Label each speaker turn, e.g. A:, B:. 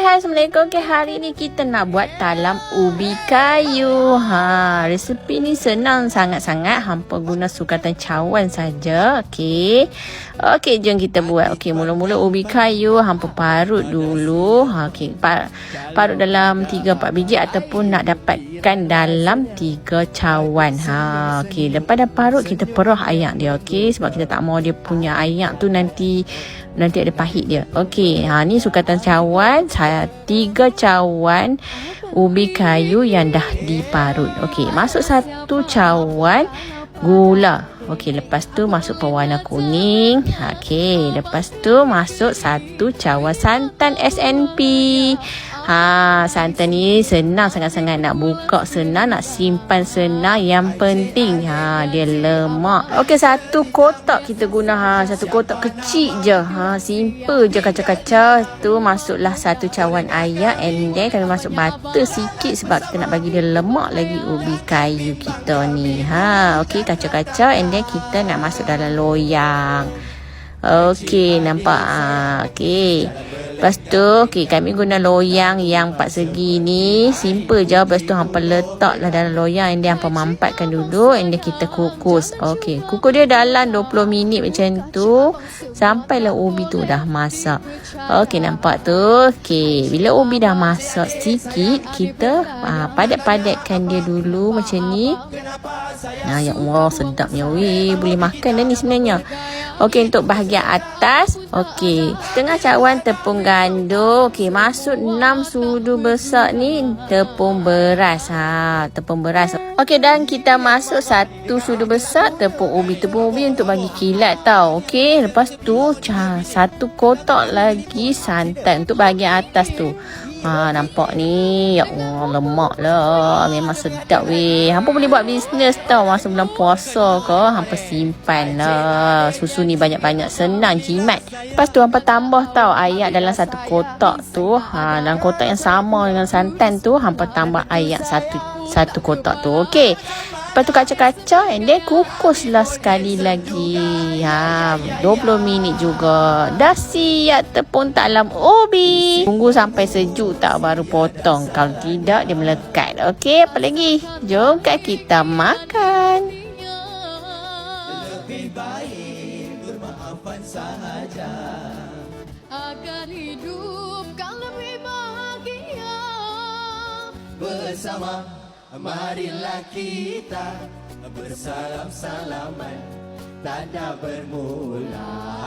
A: Hai, Assalamualaikum. Okay, hari ni kita nak buat talam ubi kayu. Resepi ni senang sangat-sangat. Hampa guna sukatan cawan saja. Okey, jom kita buat. Okey, mula-mula ubi kayu hampa parut dulu. Okey, parut dalam 3-4 biji ataupun nak dapatkan dalam 3 cawan. Okey, lepas dah parut kita perah ayak dia. Okey, sebab kita tak mau dia punya ayak tu nanti ada pahit dia. Okey, ni sukatan cawan. 3 cawan ubi kayu yang dah diparut. Okey, masuk 1 cawan gula. Okey, lepas tu masuk pewarna kuning. Okey, lepas tu masuk 1 cawan santan SNP. Santan ni senang sangat-sangat, nak buka senang, nak simpan senang. Yang penting dia lemak. Okey, 1 kotak kita guna. 1 kotak kecil je. Simple je kacau-kacau. Tu masuklah 1 cawan air, and then kami masuk butter sikit sebab kita nak bagi dia lemak lagi ubi kayu kita ni. Okey, kacau-kacau, and then kita nak masuk dalam loyang. Okey, nampak? Okey. Lepas tu, kami guna loyang yang 4 segi ni. Simple je. Lepas tu, hampa letaklah dalam loyang. And then, hampa mampatkan dulu. And then, kita kukus. Okey. Kukus dia dalam 20 minit macam tu. Sampailah ubi tu dah masak. Okey, nampak tu. Okey. Bila ubi dah masak sikit, kita padat-padatkan dia dulu macam ni. Ya Allah, sedapnya. Boleh makan dah ni sebenarnya. Okey, untuk bahagian atas. Okey. Setengah cawan tepung gandum. Okey, masuk 6 sudu besar ni tepung beras. Tepung beras. Okey, dan kita masuk 1 sudu besar tepung ubi. Tepung ubi untuk bagi kilat tau. Okey, lepas tu 1 kotak lagi santan untuk bahagian atas tu. Nampak ni. Ya Allah, lemak lah. Memang sedap weh. Hampa boleh buat bisnes tau. Masa bulan puasa ke, hampa simpan lah. Susu ni banyak-banyak. Senang, jimat. Lepas tu hampa tambah tau ayak dalam 1 kotak tu. Dalam kotak yang sama dengan santan tu, hampa tambah ayak 1 kotak tu. Okey. Lepas tu kacau-kacau, and then kukuslah sekali lagi. 20 minit juga. Dah siap tepung talam ubi. Tunggu sampai sejuk tak baru potong. Kalau tidak, dia melekat. Okey, apa lagi? Jom kita makan.
B: Lebih baik bermaafan sahaja agar hidup kan lebih bahagia bersama. Marilah kita bersalam-salaman tanda bermula.